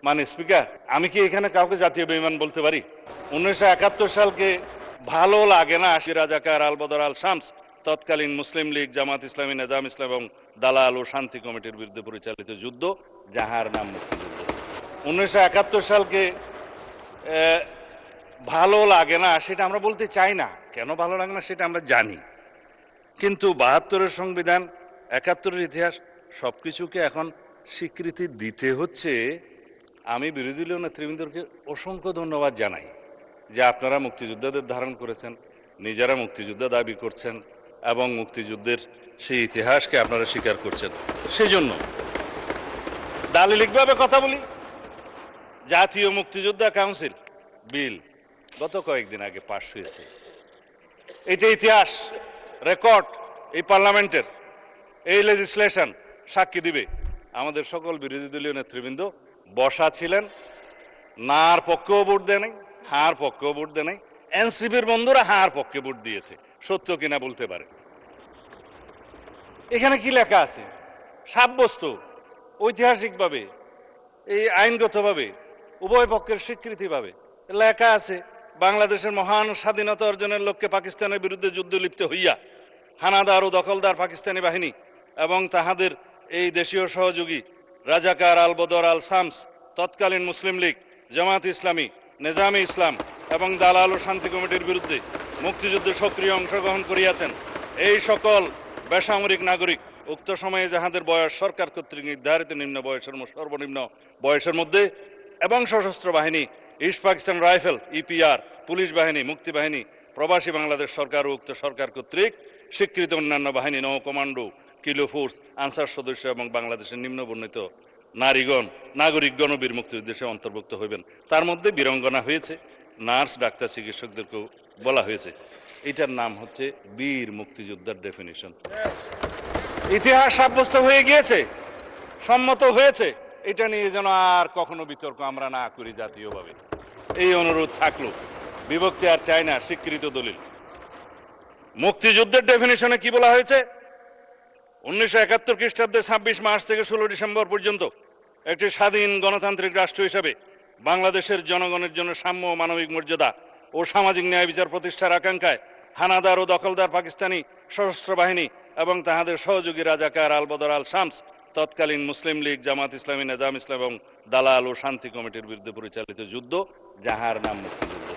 মানে স্পিকার, আমি কি এখানে কাউকে জাতীয় বেঈমান বলতে পারি? 1971 সালকে ভালো লাগে না রাজাকার আল বদর আল শামস তৎকালীন মুসলিম লীগ, জামাত ইসলামী, নেজাম ইসলাম এবং দালাল ও শান্তি কমিটির বিরুদ্ধে পরিচালিত যুদ্ধ, যাহার নাম মুক্তিযুদ্ধ। 1971 সালকে ভালো লাগে না সেটা আমরা বলতে চাই না। কেন ভালো লাগে না সেটা আমরা জানি, কিন্তু 72-এর সংবিধান, 71-এর ইতিহাস সবকিছুকে এখন স্বীকৃতি দিতে হচ্ছে। আমি বিরোধী দলীয় নেতৃবৃন্দকে অসংখ্য ধন্যবাদ জানাই যে আপনারা মুক্তিযোদ্ধাদের ধারণ করেছেন, নিজেরা মুক্তিযোদ্ধা দাবি করছেন এবং মুক্তিযুদ্ধের সেই ইতিহাসকে আপনারা স্বীকার করছেন। সেজন্য দালিলিকভাবে কথা বলি, জাতীয় মুক্তিযোদ্ধা কাউন্সিল বিল গত কয়েকদিন আগে পাশ হয়েছে। এটা ইতিহাস, রেকর্ড এই পার্লামেন্টের, এই লেজিসলেশন সাক্ষী দিবে। আমাদের সকল বিরোধী দলীয় নেতৃবৃন্দ বসা ছিলেন, নার পক্ষেও ভোট দেয় নাই, হার পক্ষেও ভোট দেয় নাই। এনসিপির বন্ধুরা হার পক্ষে ভোট দিয়েছে, সত্য কিনা বলতে পারে। এখানে কি লেখা আছে? সাব্যস্ত ঐতিহাসিকভাবে, এই আইনগতভাবে, উভয় পক্ষের স্বীকৃতিভাবে লেখা আছে, বাংলাদেশের মহান স্বাধীনতা অর্জনের লক্ষ্যে পাকিস্তানের বিরুদ্ধে যুদ্ধ লিপ্ত হইয়া হানাদার ও দখলদার পাকিস্তানি বাহিনী এবং তাহাদের এই দেশীয় সহযোগী রাজাকার আল বদর আল শামস তৎকালীন মুসলিম লীগ, জামাত ইসলামী, নেজামে ইসলাম এবং দালাল ও শান্তি কমিটির বিরুদ্ধে মুক্তিযুদ্ধে সক্রিয় অংশগ্রহণ করিয়াছেন। এই সকল বেসামরিক নাগরিক উক্ত সময়ে যাহাদের বয়স সরকার কর্তৃক নির্ধারিত নিম্ন বয়সের সর্বনিম্ন বয়সের মধ্যে এবং সশস্ত্র বাহিনী, east Pakistan rifle, EPR, police বাহিনী, মুক্তি বাহিনী, প্রবাসী বাংলাদেশ সরকার ও উক্ত সরকার কর্তৃক স্বীকৃত অন্যান্য বাহিনী, নৌ কমান্ডো, কিলো ফোর্স, আনসার সদস্য এবং বাংলাদেশের নিম্ন বর্ণিত নাগরিকগণ বীর মুক্তিযুদ্ধে অন্তর্ভুক্ত হইবেন। তার মধ্যে বীরঙ্গনা হয়েছে, নার্স, ডাক্তার, চিকিৎসকদেরকেও বলা হয়েছে। এটার নাম হচ্ছে বীর মুক্তিযোদ্ধার ডেফিনিশন। ইতিহাস সাব্যস্ত হয়ে গিয়েছে, সম্মত হয়েছে। এটা নিয়ে যেন আর কখনো বিতর্ক আমরা না করি জাতীয়ভাবে, এই অনুরোধ থাকলো। বিভক্তি আর চাই না, স্বীকৃত দলিল। মুক্তিযুদ্ধের ডেফিনিশনে কি বলা হয়েছে? 1971 খ্রিস্টাব্দের 26 মার্চ থেকে 16 ডিসেম্বর পর্যন্ত একটি স্বাধীন গণতান্ত্রিক রাষ্ট্র হিসাবে বাংলাদেশের জনগণের জন্য সাম্য, মানবিক মর্যাদা ও সামাজিক ন্যায় বিচার প্রতিষ্ঠার আকাঙ্ক্ষায় হানাদার ও দখলদার পাকিস্তানি সশস্ত্র বাহিনী এবং তাহাদের সহযোগী রাজাকার আল বদর আল শামস তৎকালীন মুসলিম লীগ, জামাত ইসলামী, নেজাম ইসলাম এবং দালাল ও শান্তি কমিটির বিরুদ্ধে পরিচালিত যুদ্ধ, যাহার নাম মুক্তিযুদ্ধ।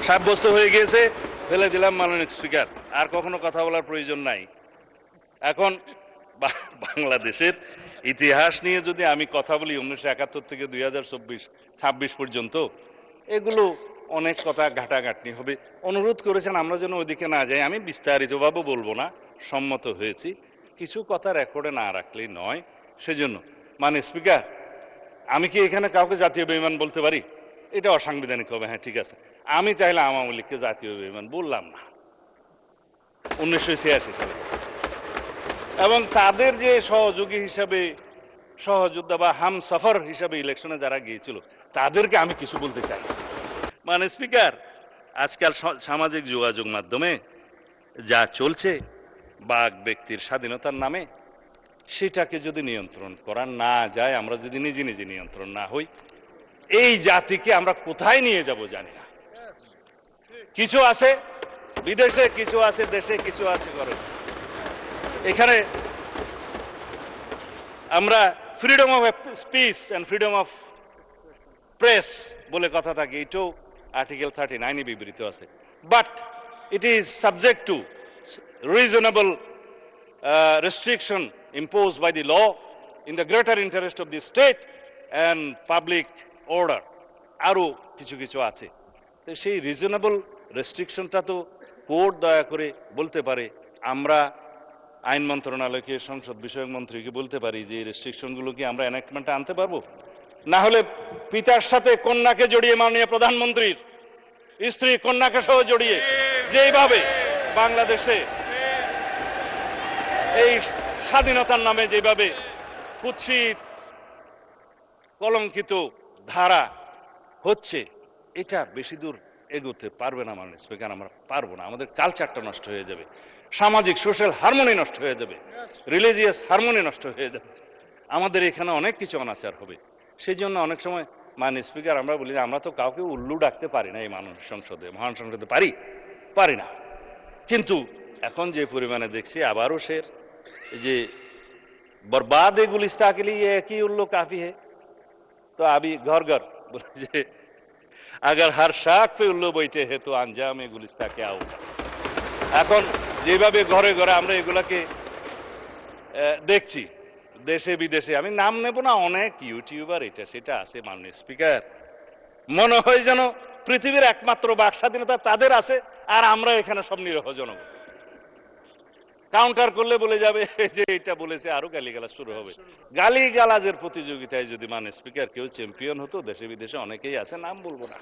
সাব্যস্ত হয়ে গিয়েছে, ফেলে দিলাম মাননীয় স্পিকার। আর কখনো কথা বলার প্রয়োজন নাই। এখন বাংলাদেশের ইতিহাস নিয়ে যদি আমি কথা বলি 1971 থেকে 2026 পর্যন্ত, এগুলো অনেক কথা ঘাটাঘাটনি হবে। অনুরোধ করেছেন আমরা যেন ওইদিকে না যাই। আমি বিস্তারিতভাবে বলবো না, সম্মত হয়েছি। কিছু কথা রেকর্ডে না রাখলেই নয়। সেজন্য মানে স্পিকার, আমি কি এখানে কাউকে জাতীয় বেঈমান বলতে পারি? এটা অসাংবিধানিক হবে। হ্যাঁ, ঠিক আছে। আমি চাইলে আওয়ামী লীগকে জাতীয় বেঈমান বললাম না 1986 সালে, এবং তাদের যে সহযোগী হিসাবে, সহযোদ্ধা বা হামসফর হিসাবে ইলেকশনে যারা গিয়েছিল তাদেরকে আমি কিছু বলতে চাই। মানে স্পিকার, আজকাল সামাজিক যোগাযোগ মাধ্যমে যা চলছে বাক ব্যক্তির স্বাধীনতার নামে, সেটাকে যদি নিয়ন্ত্রণ করা না যায়, আমরা যদি নিজে নিজে নিয়ন্ত্রণ না হই, এই জাতিকে আমরা কোথায় নিয়ে যাব জানি না। কিছু আছে বিদেশে, কিছু আছে দেশে, কিছু আছে ঘরে। এখানে আমরা freedom of speech and freedom of press বলে কথা থাকে, এটাও আর্টিকেল 39 বিবৃত আছে। But it is subject to reasonable restriction imposed by the law in the greater interest of the state and public order. আরও কিছু কিছু আছে। তো সেই রিজনেবল রেস্ট্রিকশনটা তো কোর্ট দয়া করে বলতে পারে। আমরা আইন মন্ত্রণালয়কে, সংসদ বিষয়ক মন্ত্রীকে বলতে পারি যে এই রেস্ট্রিকশনগুলো কি আমরা এনাক্টমেন্টে আনতে পারবো? না হলে পিতার সাথে কন্যাকে জড়িয়ে, মাননীয় প্রধানমন্ত্রীর স্ত্রী কন্যাকে সহ জড়িয়ে যেইভাবে বাংলাদেশে এই স্বাধীনতার নামে যেভাবে কুৎসিত কলঙ্কিত ধারা হচ্ছে, এটা বেশি দূর এগোতে পারবে না মাননীয় স্পিকার। আমরা পারবো না। আমাদের কালচারটা নষ্ট হয়ে যাবে, সামাজিক সোশ্যাল হারমোনি নষ্ট হয়ে যাবে, রিলিজিয়াস হারমোনি নষ্ট হয়ে যাবে। আমাদের এখানে অনেক কিছু অনাচার হবে। সেই জন্য অনেক সময় মাননীয় স্পিকার আমরা বলি যে আমরা তো কাউকে উল্লু ডাকতে পারি না এই সংসদে, মহান সংসদে পারি না। কিন্তু এখন যে পরিমাণে দেখছি আবারও যে बर्बाद गुलिस्ता के लिए एक ही उल्लू काफी है। तो अभी घर घर बोले जे अगर हर शाख पे उल्लू बैठे हैं तो अंजाम गुलिस्ता क्या होगा। এখন যেভাবে ঘরে ঘরে আমরা এগুলাকে দেখছি দেশে বিদেশে, আমি নাম নেব না, অনেক ইউটিউবার এটা সেটা আছে মাননীয় স্পিকার, মনে হয় যেন পৃথিবীর একমাত্র বাক স্বাধীনতা তাদের আছে আর আমরা এখানে সব নিরহ জনগণ। কাউন্টার করলে বলে যাবে যে এটা বলেছে, আরো গালিগালাজ শুরু হবে। গালিগালাজের প্রতিযোগিতায় যদি মাননীয় স্পিকার কেউ চ্যাম্পিয়ন হতো, দেশে বিদেশে অনেকেই আছে, নাম বলবো না,